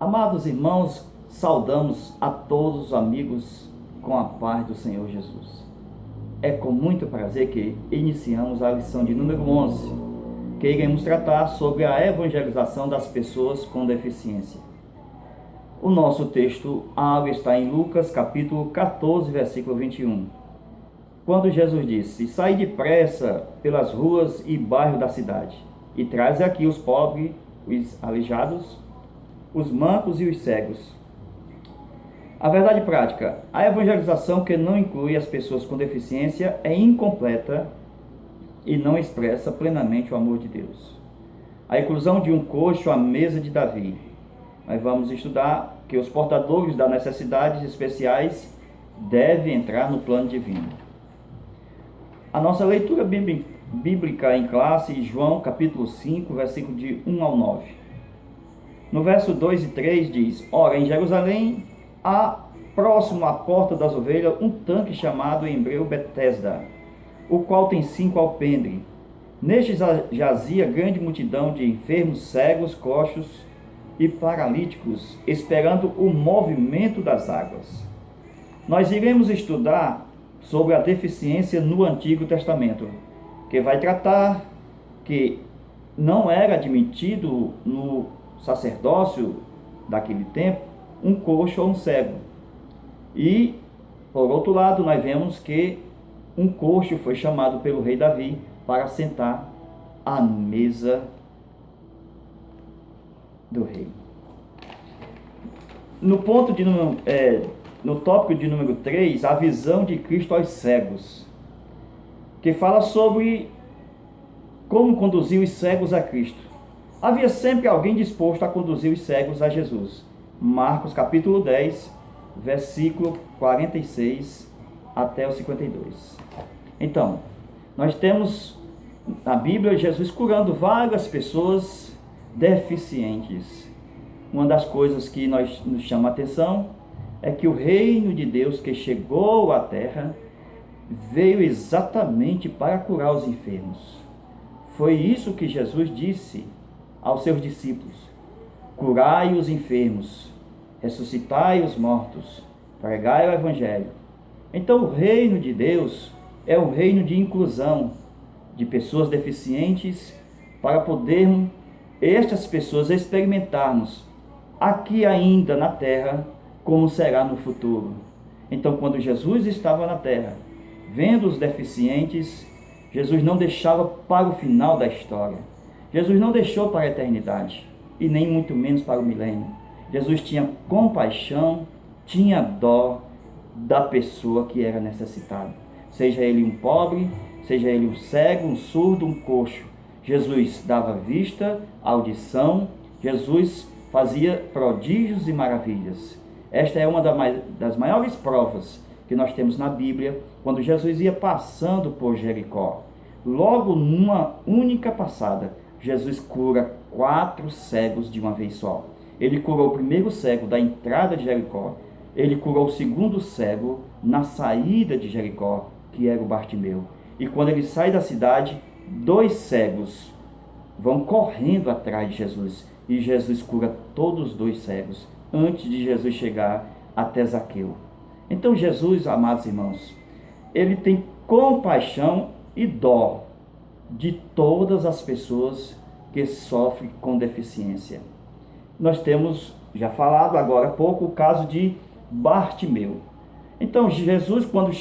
Amados irmãos, saudamos a todos os amigos com a paz do Senhor Jesus. É com muito prazer que iniciamos a lição de número 11, que iremos tratar sobre a evangelização das pessoas com deficiência. O nosso texto está em Lucas capítulo 14, versículo 21. Quando Jesus disse: "Sai depressa pelas ruas e bairros da cidade, e traze aqui os pobres, os aleijados, os mancos e os cegos." A verdade prática: a evangelização que não inclui as pessoas com deficiência é incompleta e não expressa plenamente o amor de Deus. A inclusão de um coxo à mesa de Davi. Nós vamos estudar que os portadores das necessidades especiais devem entrar no plano divino. A nossa leitura bíblica em classe, João capítulo 5, versículo de 1 ao 9. No verso 2 e 3 diz: "Ora, em Jerusalém há próximo à porta das ovelhas um tanque chamado em hebreu Betesda, o qual tem 5 alpendres. Neste jazia grande multidão de enfermos, cegos, coxos e paralíticos, esperando o movimento das águas." Nós iremos estudar sobre a deficiência no Antigo Testamento, que vai tratar que não era admitido no sacerdócio daquele tempo um coxo ou um cego. E, por outro lado, nós vemos que um coxo foi chamado pelo rei Davi para sentar à mesa do rei. No tópico de número 3, a visão de Cristo aos cegos, que fala sobre como conduzir os cegos a Cristo. Havia sempre alguém disposto a conduzir os cegos a Jesus. Marcos capítulo 10, versículo 46 até o 52. Então, nós temos na Bíblia Jesus curando várias pessoas deficientes. Uma das coisas que nos chama a atenção é que o reino de Deus que chegou à terra veio exatamente para curar os enfermos. Foi isso que Jesus disse aos seus discípulos: "Curai os enfermos, ressuscitai os mortos, pregai o evangelho." Então, o reino de Deus é um reino de inclusão de pessoas deficientes, para podermos estas pessoas experimentarmos aqui ainda na terra como será no futuro. Então, quando Jesus estava na terra, vendo os deficientes, Jesus não deixava para o final da história. Jesus não deixou para a eternidade, e nem muito menos para o milênio. Jesus tinha compaixão, tinha dó da pessoa que era necessitada. Seja ele um pobre, seja ele um cego, um surdo, um coxo. Jesus dava vista, audição, Jesus fazia prodígios e maravilhas. Esta é uma das maiores provas que nós temos na Bíblia, quando Jesus ia passando por Jericó. Logo numa única passada, Jesus cura 4 cegos de uma vez só. Ele curou o primeiro cego da entrada de Jericó. Ele curou o segundo cego na saída de Jericó, que era o Bartimeu. E quando ele sai da cidade, 2 cegos vão correndo atrás de Jesus. E Jesus cura todos os 2 cegos, antes de Jesus chegar até Zaqueu. Então Jesus, amados irmãos, ele tem compaixão e dó de todas as pessoas que sofrem com deficiência. Nós temos já falado agora há pouco o caso de Bartimeu. Então Jesus, quando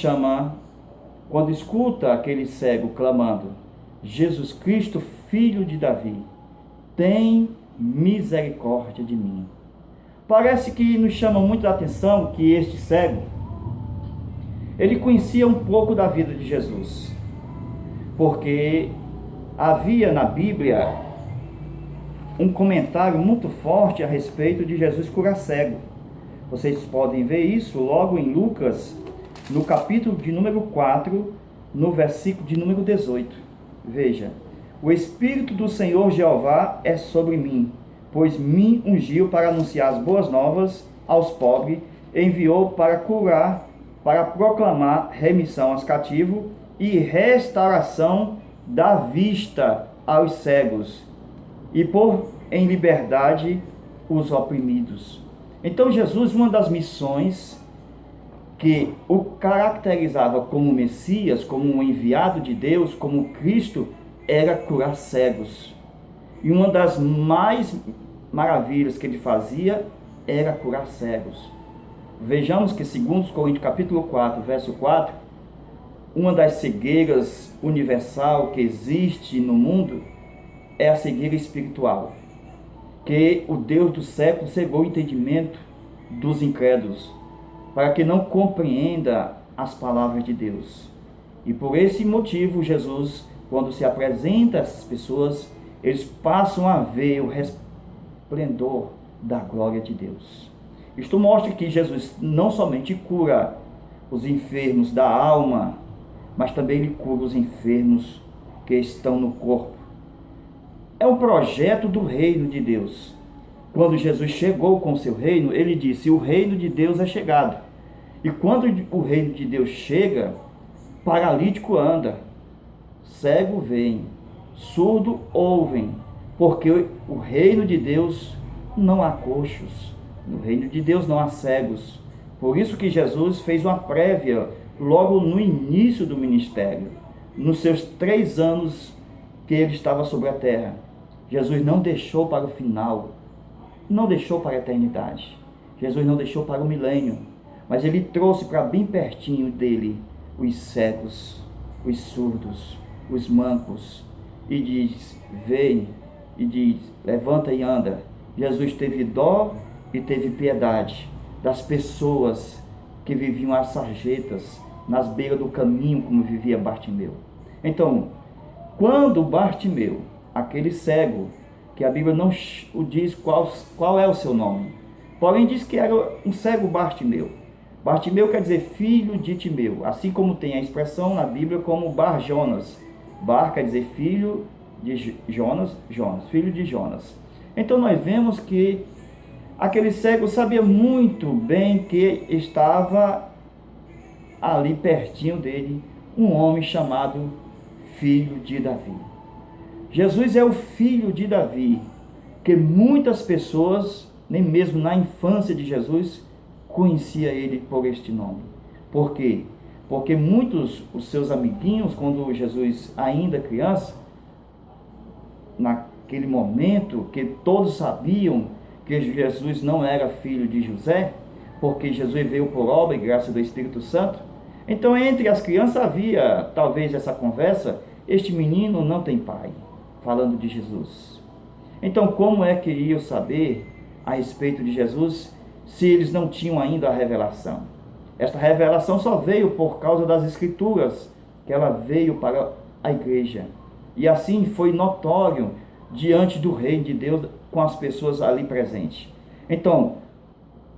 escuta aquele cego clamando: "Jesus Cristo, filho de Davi, tem misericórdia de mim." Parece que nos chama muito a atenção que este cego, ele conhecia um pouco da vida de Jesus, porque havia na Bíblia um comentário muito forte a respeito de Jesus curar cego. Vocês podem ver isso logo em Lucas, no capítulo de número 4, no versículo de número 18. Veja: "O Espírito do Senhor Jeová é sobre mim, pois me ungiu para anunciar as boas novas aos pobres, enviou para curar, para proclamar remissão aos cativos e restauração da vista aos cegos, e pôr em liberdade os oprimidos. Então Jesus, uma das missões que o caracterizava como Messias, como um enviado de Deus, como Cristo, era curar cegos. E uma das mais maravilhas que ele fazia era curar cegos. Vejamos que, segundo Coríntios capítulo 4, verso 4, uma das cegueiras universal que existe no mundo é a cegueira espiritual, que o Deus do século cegou o entendimento dos incrédulos, para que não compreenda as palavras de Deus. E por esse motivo, Jesus, quando se apresenta a essas pessoas, eles passam a ver o resplendor da glória de Deus. Isto mostra que Jesus não somente cura os enfermos da alma, mas também ele cura os enfermos que estão no corpo. É um projeto do reino de Deus. Quando Jesus chegou com o seu reino, ele disse: o reino de Deus é chegado. E quando o reino de Deus chega, paralítico anda, cego vem, surdo ouvem, porque o reino de Deus não há coxos, no reino de Deus não há cegos. Por isso que Jesus fez uma prévia logo no início do ministério, nos seus 3 anos que ele estava sobre a terra. Jesus não deixou para o final, não deixou para a eternidade. Jesus não deixou para o milênio, mas ele trouxe para bem pertinho dele os cegos, os surdos, os mancos, e diz: vem, e diz: levanta e anda. Jesus teve dó e teve piedade das pessoas que viviam às sarjetas, nas beiras do caminho, como vivia Bartimeu. Então, quando Bartimeu, aquele cego, que a Bíblia não diz qual é o seu nome, porém diz que era um cego Bartimeu. Bartimeu quer dizer filho de Timeu, assim como tem a expressão na Bíblia como Bar Jonas. Bar quer dizer filho de Jonas, filho de Jonas. Então nós vemos que aquele cego sabia muito bem que estava ali pertinho dele um homem chamado filho de Davi. Jesus é o filho de Davi, que muitas pessoas, nem mesmo na infância de Jesus, conhecia ele por este nome. Por quê? Porque muitos os seus amiguinhos, quando Jesus ainda criança, naquele momento que todos sabiam que Jesus não era filho de José, porque Jesus veio por obra e graça do Espírito Santo, então entre as crianças havia talvez essa conversa: este menino não tem pai, falando de Jesus. Então como é que iriam saber a respeito de Jesus se eles não tinham ainda a revelação? Esta revelação só veio por causa das Escrituras, que ela veio para a igreja. E assim foi notório diante do reino de Deus com as pessoas ali presentes. Então,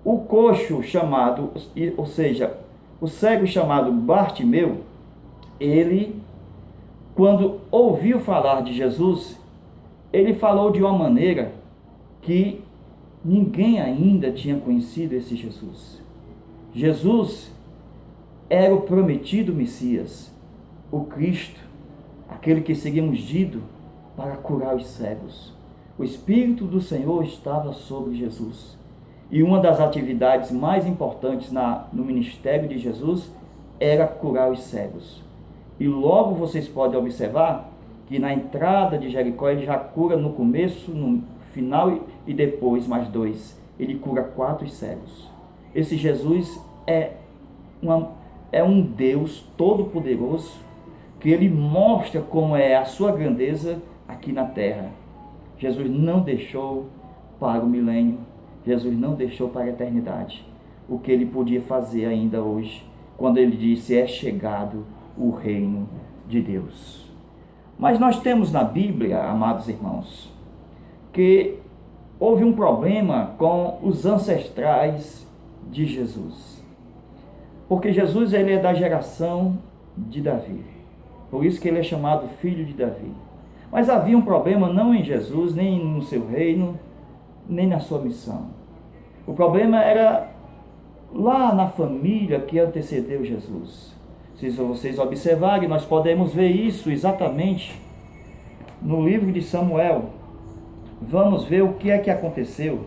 o coxo chamado, ou seja, o cego chamado Bartimeu, ele, quando ouviu falar de Jesus, ele falou de uma maneira que ninguém ainda tinha conhecido esse Jesus. Jesus era o prometido Messias, o Cristo, aquele que seria ungido para curar os cegos. O Espírito do Senhor estava sobre Jesus. E uma das atividades mais importantes no ministério de Jesus era curar os cegos. E logo vocês podem observar que na entrada de Jericó ele já cura no começo, no final e depois mais 2. Ele cura 4 cegos. Esse Jesus é um Deus todo-poderoso, que ele mostra como é a sua grandeza aqui na terra. Jesus não deixou para o milênio, Jesus não deixou para a eternidade o que ele podia fazer ainda hoje, quando ele disse: é chegado o reino de Deus. Mas nós temos na Bíblia, amados irmãos, que houve um problema com os ancestrais de Jesus. Porque Jesus ele é da geração de Davi. Por isso que ele é chamado filho de Davi. Mas havia um problema não em Jesus, nem no seu reino, nem na sua missão. O problema era lá na família que antecedeu Jesus. Se vocês observarem, nós podemos ver isso exatamente no livro de Samuel. Vamos ver o que é que aconteceu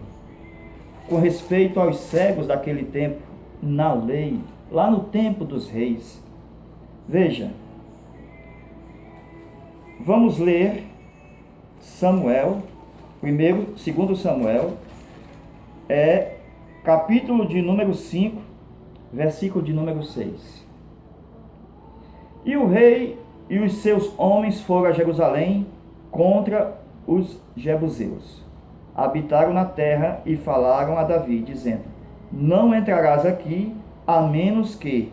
com respeito aos cegos daquele tempo, na lei, lá no tempo dos reis. Veja, vamos ler Samuel, segundo Samuel, capítulo de número 5, versículo de número 6. E o rei e os seus homens foram a Jerusalém contra os jebuseus. Habitaram na terra e falaram a Davi, dizendo: não entrarás aqui, a menos que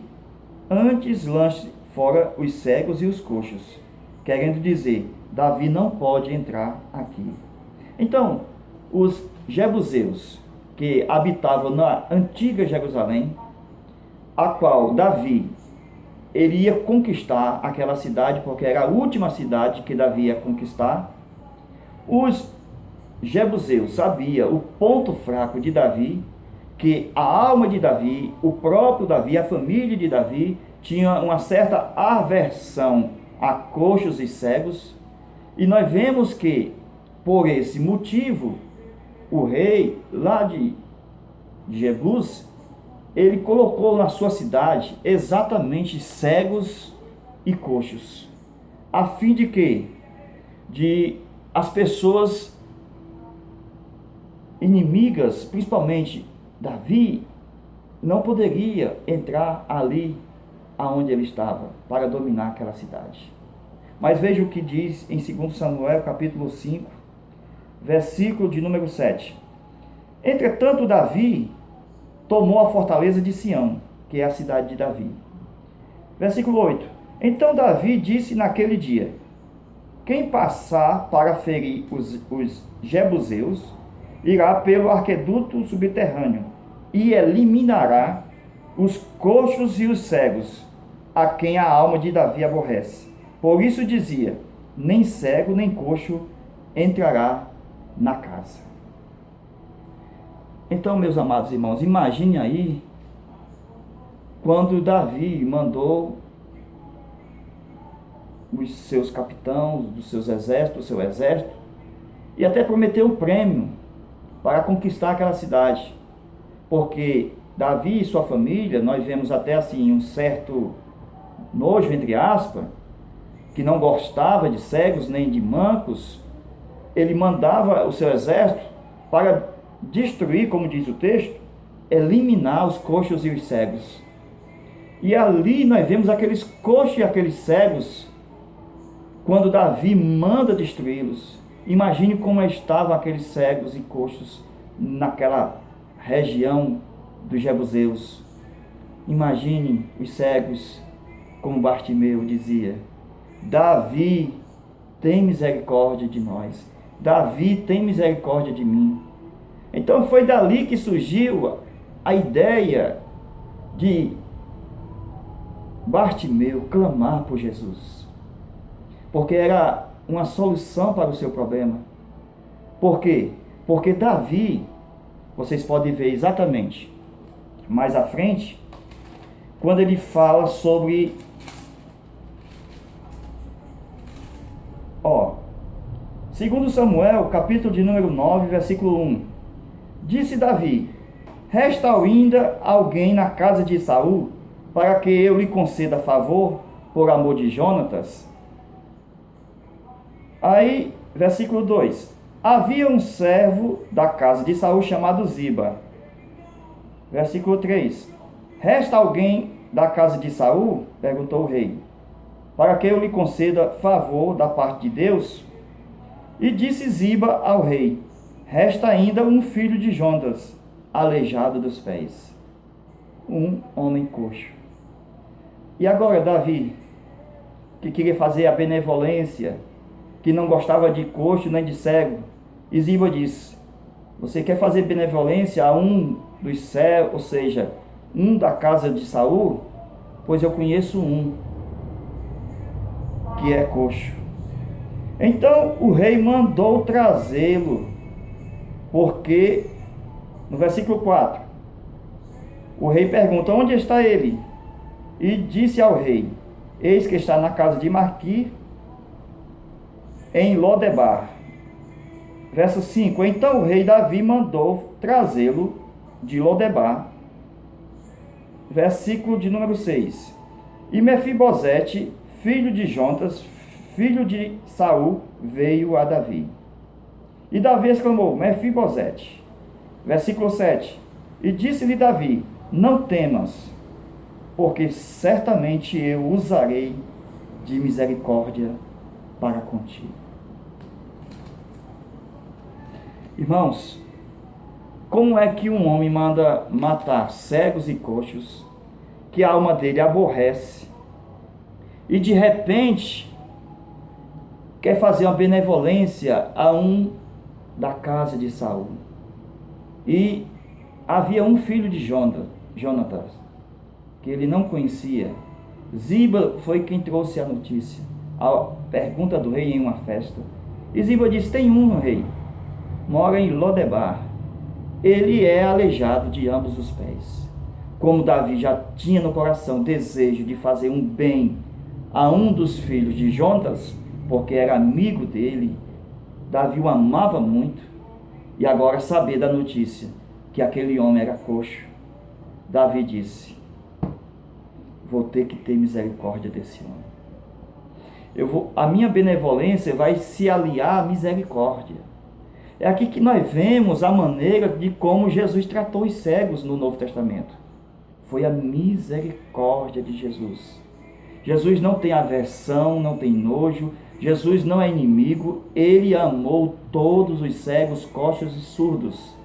antes lance fora os cegos e os coxos. Querendo dizer, Davi não pode entrar aqui. Então, os jebuseus que habitavam na antiga Jerusalém, a qual Davi ele ia conquistar aquela cidade, porque era a última cidade que Davi ia conquistar. Os jebuseus sabiam o ponto fraco de Davi, que a alma de Davi, o próprio Davi, a família de Davi, tinha uma certa aversão a coxos e cegos. E nós vemos que, por esse motivo, o rei lá de Jebus, ele colocou na sua cidade exatamente cegos e coxos, a fim de que? De as pessoas inimigas, principalmente Davi, não poderia entrar ali aonde ele estava, para dominar aquela cidade. Mas veja o que diz em 2 Samuel, capítulo 5, versículo de número 7. Entretanto, Davi tomou a fortaleza de Sião, que é a cidade de Davi. Versículo 8. Então Davi disse naquele dia: quem passar para ferir os jebuseus, irá pelo arqueduto subterrâneo, e eliminará os coxos e os cegos, a quem a alma de Davi aborrece. Por isso dizia: nem cego nem coxo entrará na casa. Então, meus amados irmãos, imagine aí quando Davi mandou os seus capitães, dos seus exércitos, do seu exército, e até prometeu um prêmio para conquistar aquela cidade, porque Davi e sua família, nós vemos até assim um certo nojo, entre aspas, que não gostava de cegos nem de mancos. Ele mandava o seu exército para destruir, como diz o texto, eliminar os coxos e os cegos. E ali nós vemos aqueles coxos e aqueles cegos, quando Davi manda destruí-los. Imagine como estavam aqueles cegos e coxos naquela região dos jebuseus. Imagine os cegos, como Bartimeu dizia: Davi, tem misericórdia de nós. Davi, tem misericórdia de mim. Então foi dali que surgiu a ideia de Bartimeu clamar por Jesus, porque era uma solução para o seu problema. Por quê? Porque Davi, vocês podem ver exatamente mais à frente, quando ele fala sobre, segundo Samuel, capítulo de número 9, versículo 1. Disse Davi: resta ainda alguém na casa de Saul, para que eu lhe conceda favor, por amor de Jonatas? Aí, versículo 2. Havia um servo da casa de Saul chamado Ziba. Versículo 3. Resta alguém da casa de Saul? Perguntou o rei. Para que eu lhe conceda favor da parte de Deus? E disse Ziba ao rei: resta ainda um filho de Jonatas, aleijado dos pés, um homem coxo. E agora Davi, que queria fazer a benevolência, que não gostava de coxo nem de cego, e Ziba disse: você quer fazer benevolência a um dos cegos, ou seja, um da casa de Saul? Pois eu conheço um que é coxo. Então o rei mandou trazê-lo, porque no versículo 4, o rei pergunta: onde está ele? E disse ao rei: eis que está na casa de Marqui, em Lodebar. Verso 5. Então o rei Davi mandou trazê-lo de Lodebar. Versículo de número 6. E Mefibosete, filho de Jontas, filho de Saul, veio a Davi. E Davi exclamou: Mefibosete. Versículo 7. E disse-lhe Davi: não temas, porque certamente eu usarei de misericórdia para contigo. Irmãos, como é que um homem manda matar cegos e coxos, que a alma dele aborrece, e de repente quer fazer uma benevolência a um da casa de Saul? E havia um filho de Jonatas, que ele não conhecia. Ziba foi quem trouxe a notícia, a pergunta do rei em uma festa. E Ziba disse: tem um rei, mora em Lodebar. Ele é aleijado de ambos os pés. Como Davi já tinha no coração desejo de fazer um bem a um dos filhos de Jonatas, porque era amigo dele, Davi o amava muito, e agora saber da notícia que aquele homem era coxo, Davi disse: vou ter que ter misericórdia desse homem. A minha benevolência vai se aliar à misericórdia. É aqui que nós vemos a maneira de como Jesus tratou os cegos no Novo Testamento. Foi a misericórdia de Jesus. Jesus não tem aversão, não tem nojo. Jesus não é inimigo. Ele amou todos os cegos, coxos e surdos.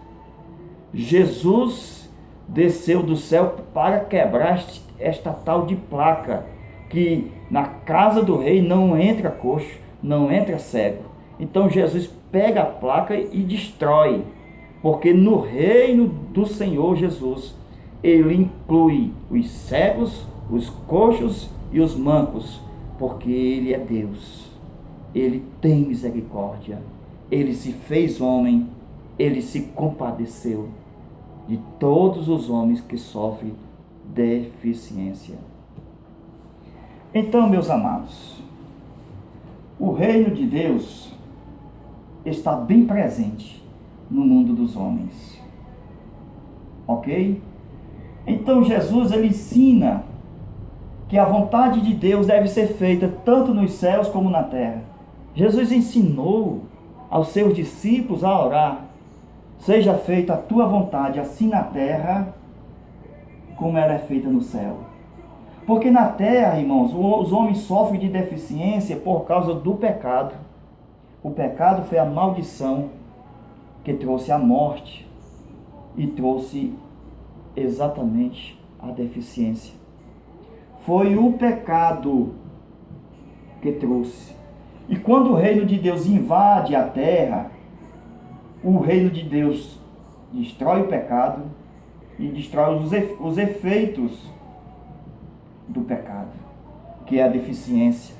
Jesus desceu do céu para quebrar esta tal de placa, que na casa do rei não entra coxo, não entra cego. Então Jesus pega a placa e destrói, porque no reino do Senhor Jesus, ele inclui os cegos, os coxos e os mancos, porque ele é Deus, ele tem misericórdia, ele se fez homem, ele se compadeceu de todos os homens que sofrem deficiência. Então, meus amados, o reino de Deus está bem presente no mundo dos homens, ok? Então Jesus, ele ensina que a vontade de Deus deve ser feita tanto nos céus como na terra. Jesus ensinou aos seus discípulos a orar: seja feita a tua vontade, assim na terra como ela é feita no céu. Porque na terra, irmãos, os homens sofrem de deficiência por causa do pecado. O pecado foi a maldição que trouxe a morte e trouxe exatamente a deficiência. Foi o pecado que trouxe. E quando o reino de Deus invade a terra, o reino de Deus destrói o pecado e destrói os efeitos do pecado, que é a deficiência.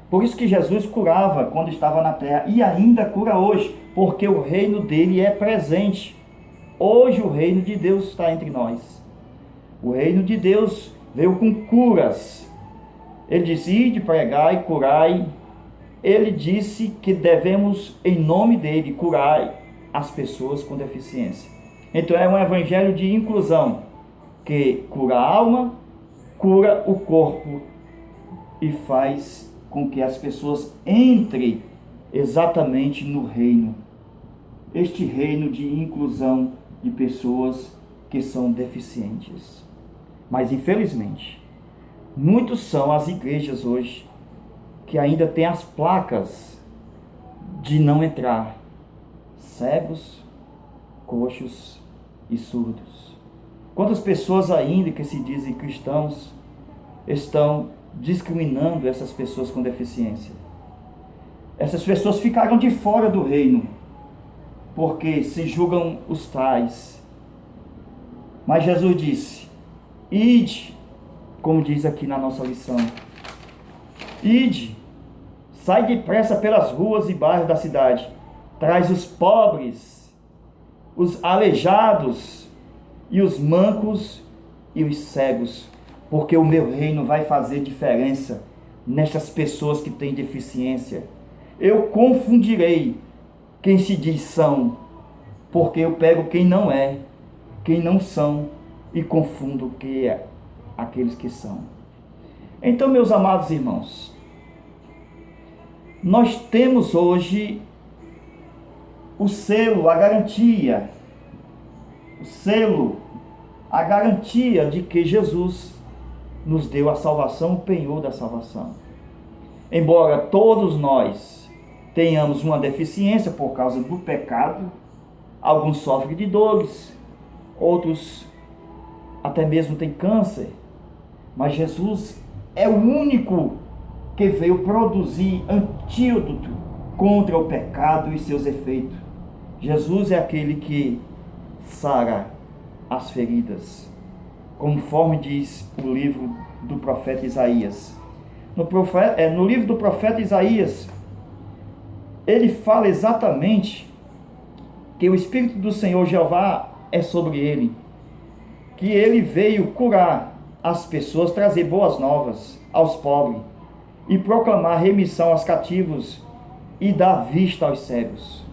Por isso que Jesus curava quando estava na terra e ainda cura hoje, porque o reino dele é presente. Hoje o reino de Deus está entre nós. O reino de Deus veio com curas. Ele disse: ide, pregai, curai. Ele disse que devemos, em nome dele, curar as pessoas com deficiência. Então é um evangelho de inclusão, que cura a alma, cura o corpo e faz com que as pessoas entrem exatamente no reino. Este reino de inclusão de pessoas que são deficientes. Mas infelizmente, muitos são as igrejas hoje que ainda têm as placas de não entrar cegos, coxos e surdos. Quantas pessoas ainda que se dizem cristãos estão discriminando essas pessoas com deficiência? Essas pessoas ficaram de fora do reino, porque se julgam os tais. Mas Jesus disse: ide, como diz aqui na nossa lição, ide, sai depressa pelas ruas e bairros da cidade, traz os pobres, os aleijados e os mancos e os cegos, porque o meu reino vai fazer diferença nestas pessoas que têm deficiência. Eu confundirei quem se diz são, porque eu pego quem não é quem não são e confundo que é aqueles que são. Então, meus amados irmãos, nós temos hoje o selo, a garantia, de que Jesus nos deu a salvação, o penhor da salvação. Embora todos nós tenhamos uma deficiência por causa do pecado, alguns sofrem de dores, outros até mesmo têm câncer, mas Jesus é o único que veio produzir antídoto contra o pecado e seus efeitos. Jesus é aquele que sara as feridas, conforme diz o livro do profeta Isaías. No livro do profeta Isaías, ele fala exatamente que o Espírito do Senhor Jeová é sobre ele, que ele veio curar as pessoas, trazer boas novas aos pobres e proclamar remissão aos cativos e dar vista aos cegos.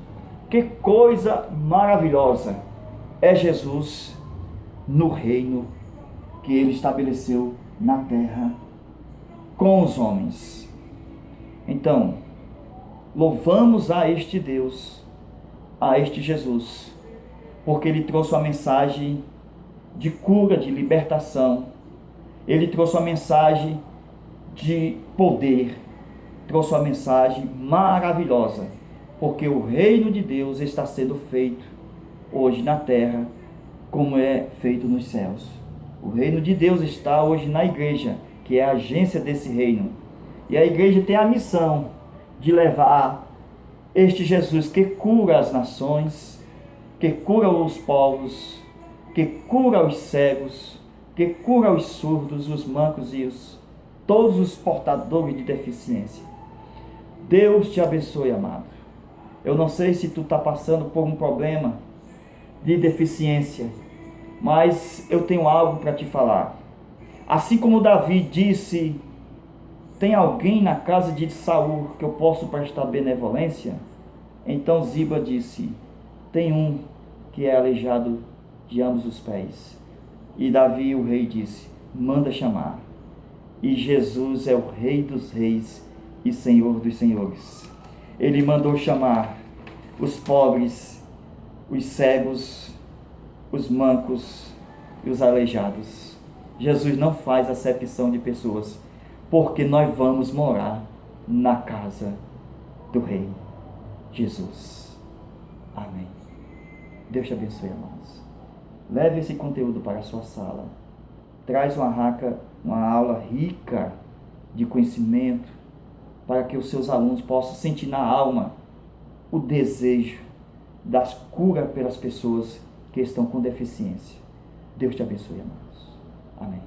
Que coisa maravilhosa é Jesus no reino que ele estabeleceu na terra com os homens. Então, louvamos a este Deus, a este Jesus, porque ele trouxe uma mensagem de cura, de libertação. Ele trouxe uma mensagem de poder, trouxe uma mensagem maravilhosa, porque o reino de Deus está sendo feito hoje na terra, como é feito nos céus. O reino de Deus está hoje na igreja, que é a agência desse reino. E a igreja tem a missão de levar este Jesus que cura as nações, que cura os povos, que cura os cegos, que cura os surdos, os mancos e todos os portadores de deficiência. Deus te abençoe, amado. Eu não sei se tu está passando por um problema de deficiência, mas eu tenho algo para te falar. Assim como Davi disse: tem alguém na casa de Saul que eu posso prestar benevolência? Então Ziba disse: tem um que é aleijado de ambos os pés. E Davi, o rei, disse: manda chamar. E Jesus é o Rei dos reis e Senhor dos senhores. Ele mandou chamar os pobres, os cegos, os mancos e os aleijados. Jesus não faz acepção de pessoas, porque nós vamos morar na casa do Rei Jesus. Amém. Deus te abençoe, amados. Leve esse conteúdo para a sua sala. Traz uma aula rica de conhecimento, para que os seus alunos possam sentir na alma o desejo das curas pelas pessoas que estão com deficiência. Deus te abençoe, amados. Amém.